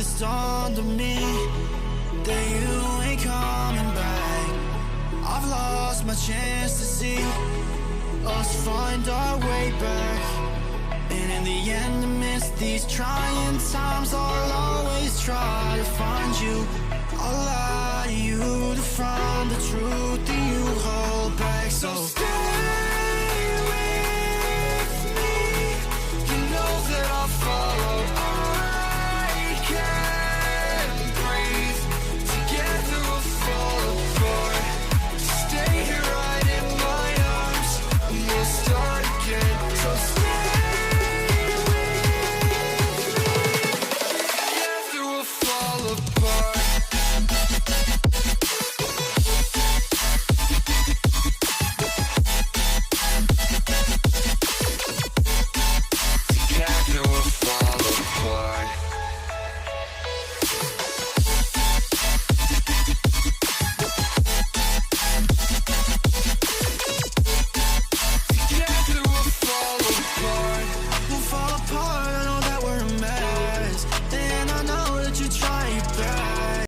it's dawned on me that you ain't coming back. I've lost my chance to see us find our way back. And in the end, amidst these trying times, I'll always try to find you. I'll lie to you to find the truth that you hold back. So stay